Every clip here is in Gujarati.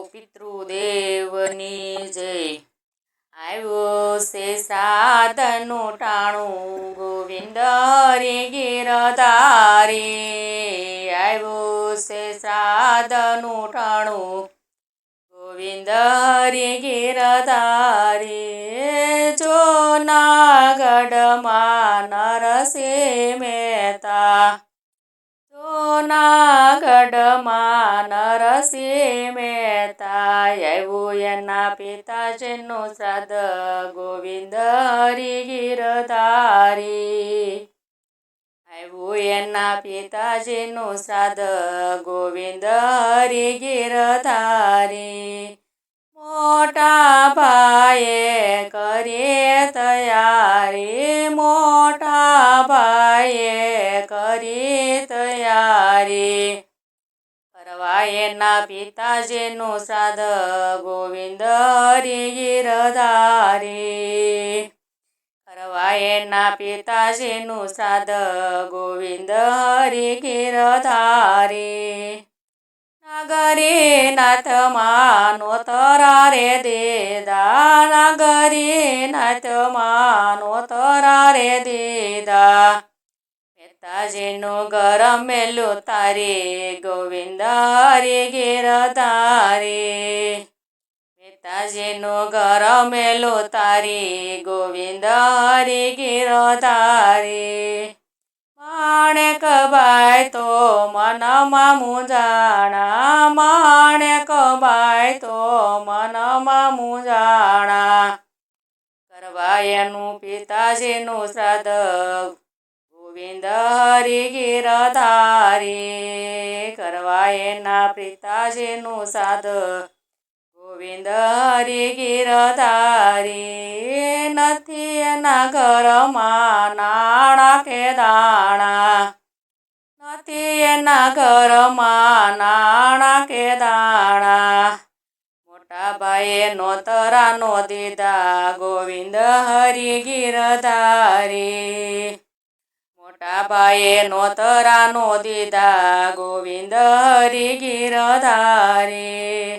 પિતૃદેવની જય। આવ્યો છે સાધનું ટાણું ગોવિંદ રે ગિરધારી। આવ્યો છે સાધનું ટાણું ગોવિંદ રે ગિરધારી। જૂનાગઢમાં નરસિંહ મહેતા, જૂનાગઢમાં નરસિંહ મહેતા। આવ્યું એના પિતાજીનું શ્રાદ્ધ ગોવિંદ હરિ ગિરધારી। આવ્યું એના પિતાજીનું શ્રાદ્ધ ગોવિંદ હરિ ગિરધારી। મોટા ભાઈએ કરીએ તૈયારી, મોટા ભાઈએ કરી તૈયારી। કરવા એના પિતાજીનું શ્રાદ્ધ ગોવિંદ હરિ ગિરધારી। કરવા એના પિતાજીનું શ્રાદ્ધ ગોવિંદ હરિ ગિરધારી। નગરીનાથમાં નોતરા રે દીધા, નગરીનાથમાં નોતરા રે દીધા। પિતાજીનું ઘર મેલું તારી ગોવિંદ હરિ ગિરધારી। પિતાજીનું ઘર મેલું તારી ગોવિંદ હરિ ગિરધારી। માણેકબાઈ તો મનમાં મૂંઝાણા, માણેકબાઈ તો મનમાં મૂંઝાણા। કરવા એનું પિતાજીનું શ્રાદ્ધ ગોવિંદ હરિ ગિરધારી। કરવા એના પિતાજીનું શ્રાદ્ધ ગોવિંદ હરિ ગિરધારી। નથી એના ઘરમાં નાણાં કે દાણા, નથી એના ઘરમાં નાણાં કે દાણા। મોટા ભાઈએ નોતરા નો દીધા ગોવિંદ હરિ ગિરધારી। મોટા ભાઈએ નોતરા નો દીધા ગોવિંદ હરિ ગિરધારી।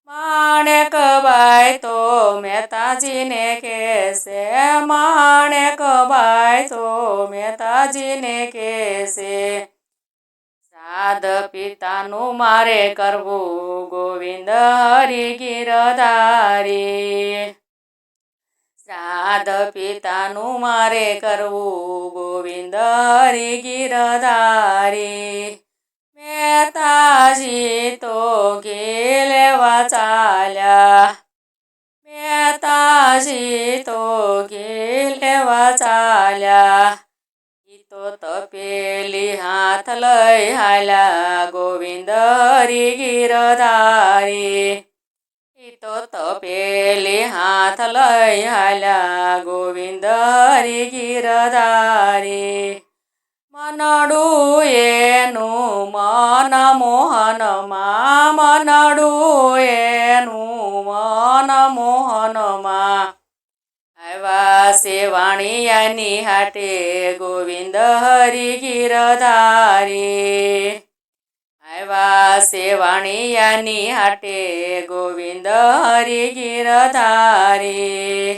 માણેકબાઈ તો મહેતાજીને કહેશે, માણેકબાઈ તો મહેતાજીને કહેશે। શ્રાદ્ધ પિતાનું મારે કરવું ગોવિંદ હરિ ગિરધારી। શ્રાદ્ધ પિતાનું મારે કરવું ગોવિંદ હરિ ગિરધારી। મહેતાજી તો ઘી લેવા ચાલ્યા, મહેતાજી તો ઘી લેવા ચાલ્યા। ઈ તો તપેલી હાથ લઈ હાલ્યા ગોવિંદ હરિ ગિરધારી। ઈ તો તપેલી હાથ લઈ હાલ્યા ગોવિંદ હરિ ગિરધારી। મનડું એનું મન મોહનમાં, મનડું એનું મન મોહનમાં। આવ્યા છે વાણિયાની હાટે ગોવિંદ હરિ ગિરધારી। આવ્યા છે વાણિયાની હાટે ગોવિંદ હરિ ગિરધારી।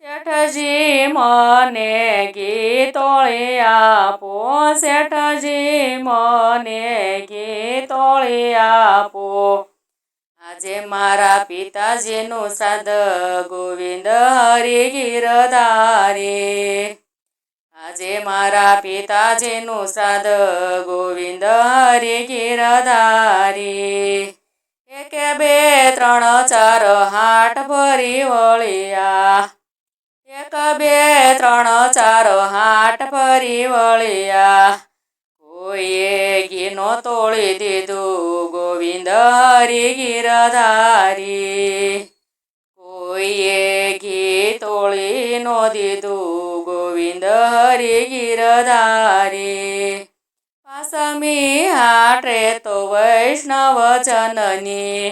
શેઠજી મને ઘી તોળી આપો, શેઠજી મને ઘી તોળી આપો। આજે મારા પિતાજીનું શ્રાદ્ધ ગોવિંદ હરિ ગિરધારી। આજે મારા પિતાજીનું શ્રાદ્ધ ગોવિંદ હરિ ગિરધારી। એકે બે ત્રણ ચાર હાટ ફરી વળ્યા, એક બે ત્રણ ચાર હાટ ફરી વળ્યા। કોઈએ ઘી નો તોળી દીધું ગોવિંદ હરિ ગિરધારી। કોઈએ ઘી તોળી નો દીધું ગોવિંદ હરિ ગિરધારી। પાંચમી હાટે તો વૈષ્ણવ જનની,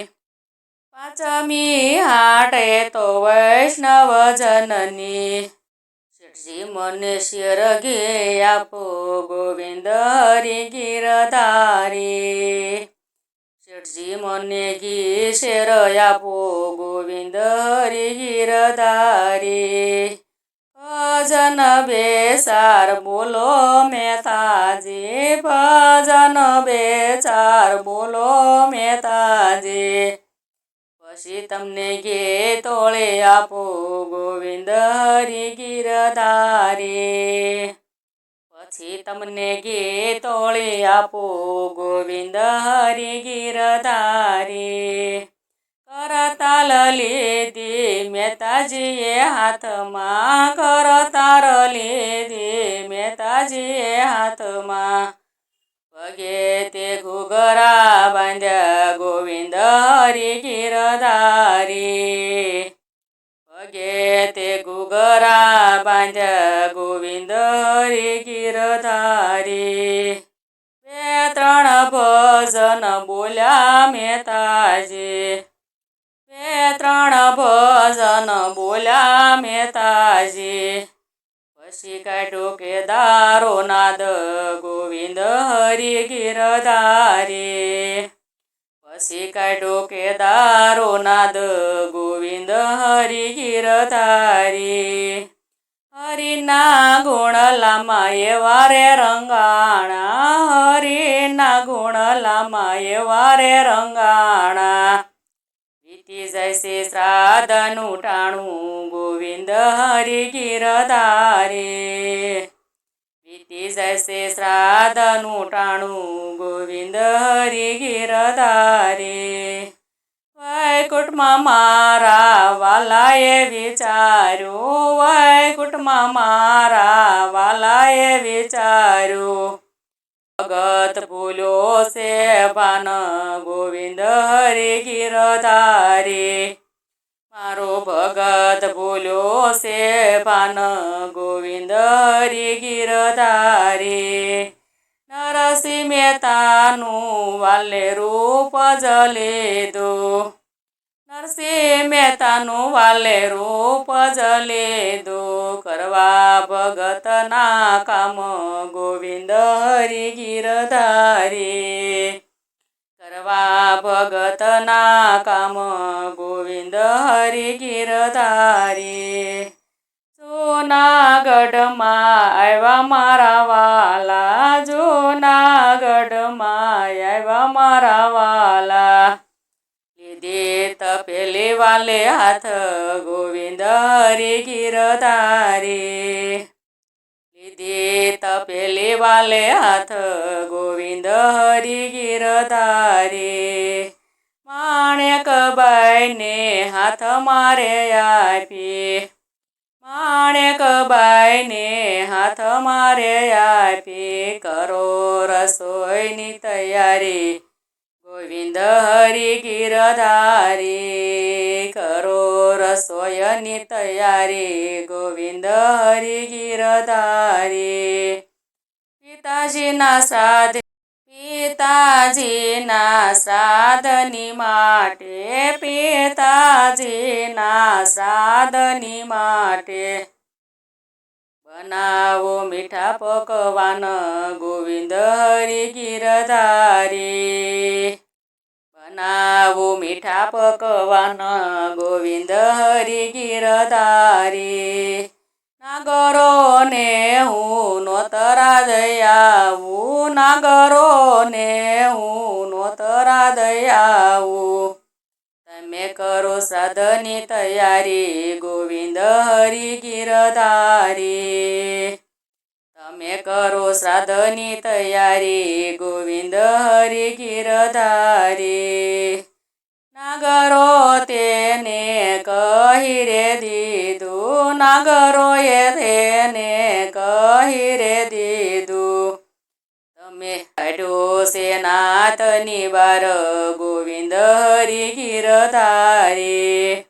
પાંચમી હાટે તો વૈષ્ણવ જનની। શેઠજી મને શેર ઘી આપો ગોવિંદ હરિ ગિરધારી। ભટજી મને ઘી શેર આપો ગોવિંદ હરિ ગિરધારી ભજન બેસાર બોલો મહેતાજી ભજન બેચાર બોલો મહેતાજી પછી તમને ઘે તોળે આપો ગોવિંદ હરિ ગિરધારી પછી તમને ઘે તોળે આપો ગોવિંદ હરિ ગિરધારી કરતાલ લીધી મહેતાજીએ હાથમાં કરતાલ લીધી મહેતાજીએ હાથમાં પગે તે ઘૂઘરા બાંધ્યા ગોવિંદ હરિ ગિરધારી પગે તે ઘૂઘરા બાંધ્યા ગોવિંદ હરિ ગિરધારી બે ત્રણ ભજન બોલ્યા મહેતાજી બે ત્રણ ભજન બોલ્યા મહેતાજી પછી કાઢ્યો કેદારો નાદ ગોવિંદ હરિ ગિરધારી પછી કાઢ્યો કેદારો નાદ ગોવિંદ હરિ ગિરધારી હરિના ગુણ લામા એવા રે રંગાણા હરિના ગુણ લામા એવા રે રંગાણા વીતી જાય છે શ્રાદ્ધનું ટાણું ગોવિંદ હરિ ગિરધારી વીતી જાય છે શ્રાદ્ધનું ટાણું ગોવિંદ હરિ ગિરધારી વૈકુંઠમાં મારા વાલાએ વિચાર્યું વૈકુંઠમાં મારા વાલાએ વિચાર્યું ભગત ભૂલ્યો છે ભાન ગોવિંદ હરિ ગિરધારી મારો ભગત ભૂલ્યો છે ભાન ગોવિંદ હરિ ગિરધારી નરસિંહ મહેતાનું વાલે રૂપ જ લીધું નરસિંહ મહેતાનું વાલે રૂપ જ લીધું કરવા ભગતના કામ ગોવિંદ હરિ ગિરધારી કરવા ભગતના કામ ગોવિંદ હરિ ગિરધારી જૂનાગઢમાં આવ્યા મારા વાલા જૂનાગઢમાં આવ્યા મારા વાલા લીધી તપેલી વાલે હાથ ગોવિંદ હરિ ગિરધારી લીધી તપેલી વાલે હાથ ગોવિંદ હરિ ગિરધારી માણેકબાઈને હાથ મારે આપી માણેકબાઈને હાથ મારે આપી કરો રસોઈની તૈયારી ગોવિંદ હરિ ગિરધારી કરો રસોઈની તૈયારી ગોવિંદ હરિ ગિરધારી પિતાજીના શ્રાદ્ધની માટે પિતાજીના શ્રાદ્ધની માટે બનાવો મીઠા પકવાન ગોવિંદ હરિ ગિરધારી બનાવો મીઠા પકવાન ગોવિંદ હરિ ગિરધારી નાગરોને હું નોતરા દઈ આવું નાગરોને હું નોતરા દઈ આવું તમે કરો શ્રાદ્ધની તૈયારી ગોવિંદ હરિ ગિરધારી તમે કરો શ્રાદ્ધની તૈયારી ગોવિંદ હરિ ગિરધારી નાગરો તેને કહી રે દીધું નાગરોએ તેને કહી રે દીધું તમે કાઢ્યો છે નાથની બાર ગોવિંદ હરિ ગિરધારી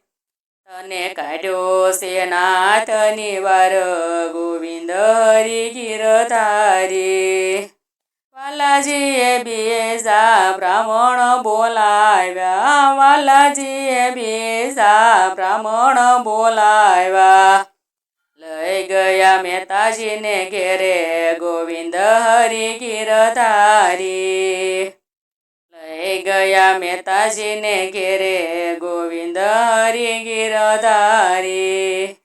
તને કાઢ્યો છે નાથની બાર ગોવિંદ હરિ ગિરધારી વાલાજીએ બીજા બ્રાહ્મણ બોલાવ્યા વાલાજીએ બીજા બ્રાહ્મણ બોલાવ્યા લઈ ગયા મહેતાજીને ઘેરે ગોવિંદ હરિ ગિરધારી લઈ આઈ ગયા મહેતાજીને ઘેરે ગોવિંદ હરિ ગિરધારી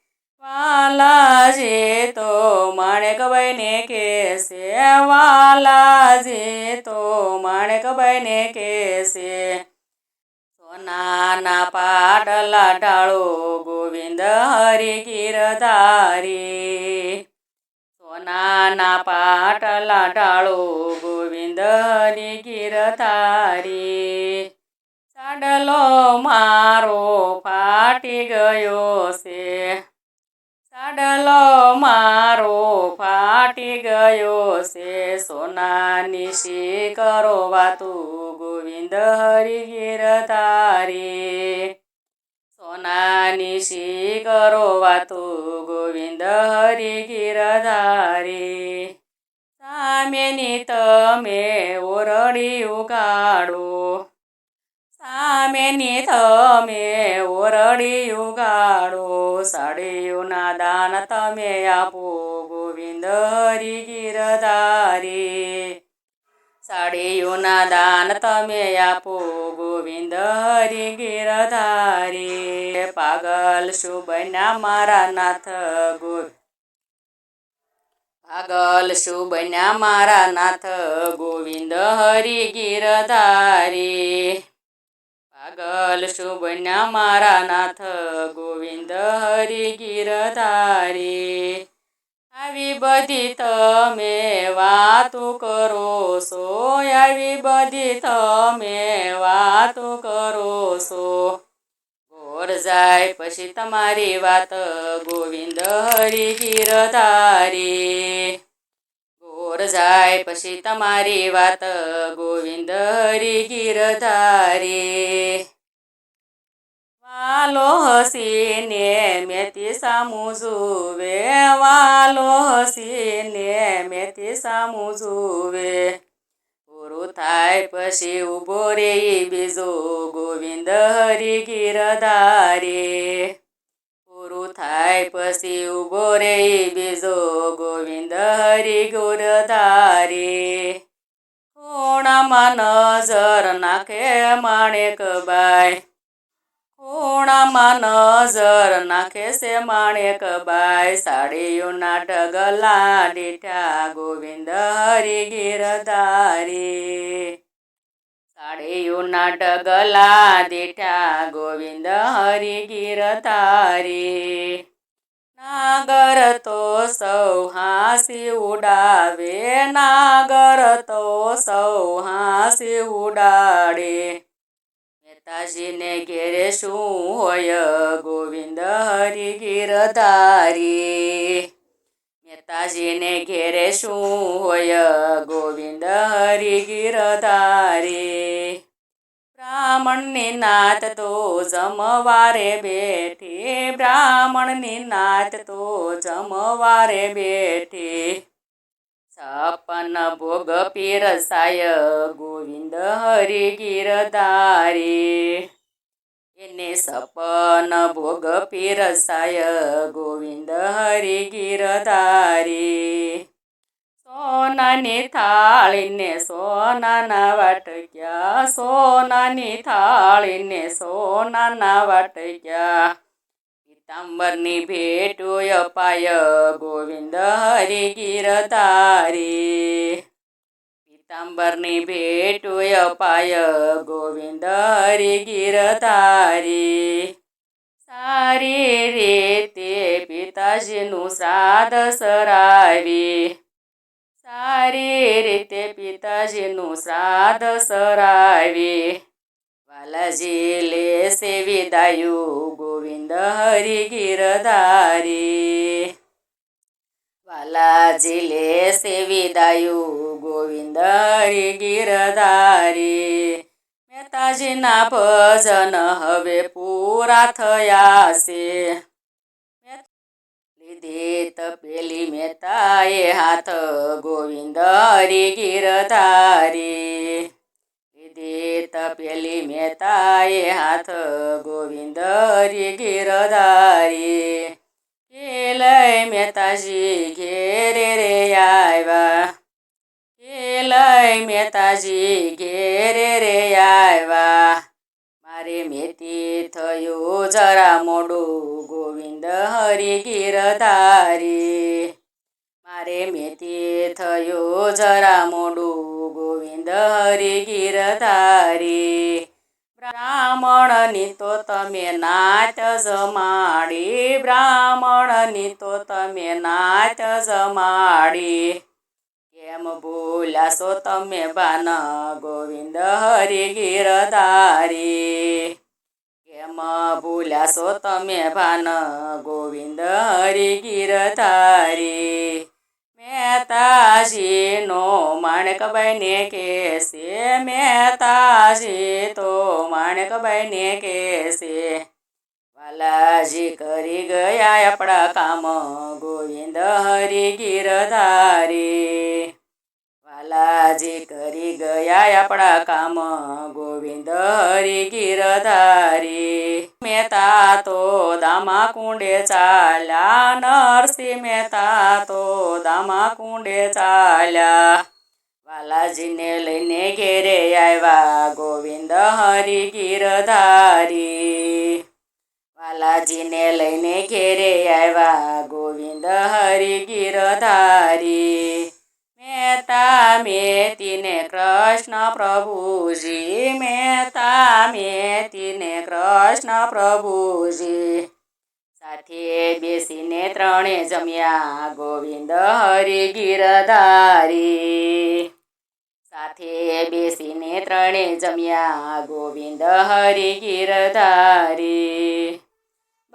વાલાજી તો માણેકબાઈને કહેશે વાલાજી તો માણેકબાઈને કહેશે સોનાના પાટલા ઢાળો ગોવિંદ હરિ ગિરધારી સોનાના પાટલા ઢાળો ગોવિંદ હરિ ગિરધારી સાડલો મારો ફાટી ગયો છે સાડલો મારો ફાટી ગયો છે સોનાની શીકરો વાતું ગોવિંદ હરિ ગિરધારી સોનાની શીકરો વાતું ગોવિંદ હરિ ગિરધારી સામેની તમે ઓરડી ઉગાડો સામેની તમે ઓરડી ઉગાડો સાડીઓના દાન તમે આપો ગોવિંદ હરિ ગિરધારી સાડીઓના દાન તમે આપો ગોવિંદ હરિ ગિરધારી પાગલ શું બન્યા મારા નાથ પાગલ શું બન્યા મારા નાથ ગોવિંદ હરિ ગિરધારી પાગલ શું બન્યા મારા નાથ ગોવિંદ હરિ ગિરધારી આવી બધી તમે વાતો કરો છો આવી બધી તમે વાતો કરો છો ગોર જાય પછી તમારી વાત ગોવિંદ હરિ ગિરધારી ગોર જાય પછી તમારી વાત ગોવિંદ હરિ ગિરધારી વાલો હસીને મેથી સામું જુએ વાલો હસીને મેથી સામું જુએ પૂરું થાય પછી ઊભો રે બીજો ગોવિંદ હરિ ગિરધારી પૂરું થાય પછી ઊભો રે બીજો ગોવિંદ હરિ ગિરધારી ખૂણામાં નજર નાખે માણેકબાઈ ખૂણામાં નજર નાખે છે માણેકબાઈ સાડીઓના ઢગલા દીઠા ગોવિંદ હરિ ગિરધારી સાડીઓના ઢગલા દીઠા ગોવિંદ હરિ ગિરધારી નાગર તો સૌ હાંસી ઉડાવે નાગર તો સૌ હાંસી ઉડાડે મહેતાજીને ઘેરે શું હોય ગોવિંદ હરિ ગિરધારી મહેતાજીને ઘેરે શું હોય ગોવિંદ હરિ ગિરધારી બ્રાહ્મણની નાત તો જમવારે બેઠી બ્રાહ્મણની નાત તો જમવારે બેઠી છપ્પન ભોગ પીરસાય ગોવિંદ હરિ ગિરધારી એને છપ્પન ભોગ પીરસાય ગોવિંદ હરિ ગિરધારી સોનાની થાળીને સોનાના વાટક્યા સોનાની થાળીને સોનાના વાટક્યા પીતાંબરની ભેટો અપાય ગોવિંદ હરિ ગિરધારી પીતાંબરની ભેટો અપાય ગોવિંદ હરિ ગિરધારી સારી રીતે પિતાજીનું શ્રાદ્ધ સરાવી સારી રીતે પિતાજીનું શ્રાદ્ધ સરાવી વાલાજી લેશે વિદાયું ગોવિંદ હરિ ગિરધારી વાલાજી લેશે વિદાયું ગોવિંદ હરિ ગિરધારી મહેતાજીના ભજન હવે પૂરા થયા છે લીધી તપેલી મહેતાએ હાથ ગોવિંદ હરિ ગિરધારી લીધી તપેલી મહેતાએ હાથ ગોવિંદ હરિ ગિરધારી કે લઈ મહેતાજી ઘેરે રે આવ્યા કે લઈ મહેતાજી ઘેરે રે આવ્યા મારે મેથી થયું જરા મોડું ગોવિંદ હરિ ગિરધારી મારે મેથી થયું જરા મોડું ગોવિંદ હરિ ગિરધારી બ્રાહ્મણની તો તમે નાચ જમાડી બ્રાહ્મણની તો તમે નાચ જમાડી કેમ ભૂલાશો તમે ભાન ગોવિંદ હરિ ગિરધારી કેમ ભૂલાશો તમે ભાન ગોવિંદ હરિ ગિરધારી મહેતાજીનો માણેકબાઈને કહેશે મહેતાજી તો માણેકબાઈને કહેશે વાલાજી કરી ગયા આપણા કામ ગોવિંદ હરિ ગિરધારી વાલાજી કરી ગયા આપણા કામ ગોવિંદ હરિ ગિરધારી મહેતા તો દામા કુંડે ચાલ્યા નરસિંહ મહેતા તો દામા કુંડે ચાલ્યા વાલાજીને લઈને ઘેરે આવ્યા ગોવિંદ હરિ ગિરધારી વાલાજીને લઈને ઘેરે આવ્યા ગોવિંદ હરિ ગિરધારી મહેતા મેતીને કૃષ્ણ પ્રભુજી મહેતા મેતીને કૃષ્ણ પ્રભુજી સાથે બેસીને ત્રણે જમ્યા ગોવિંદ હરિ ગિરધારી સાથે બેસીને ત્રણે જમ્યા ગોવિંદ હરિ ગિરધારી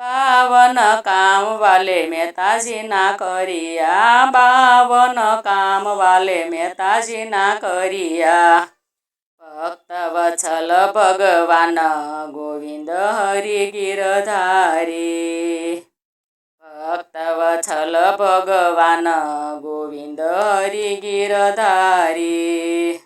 52 કામ વાલે મહેતાજીના કર્યા 52 કામ વાલે મહેતાજીના કર્યા ભક્ત વત્સલ ભગવાન ગોવિંદ હરિ ગિરધારી ભક્ત વત્સલ ભગવાન ગોવિંદ હરિ ગિરધારી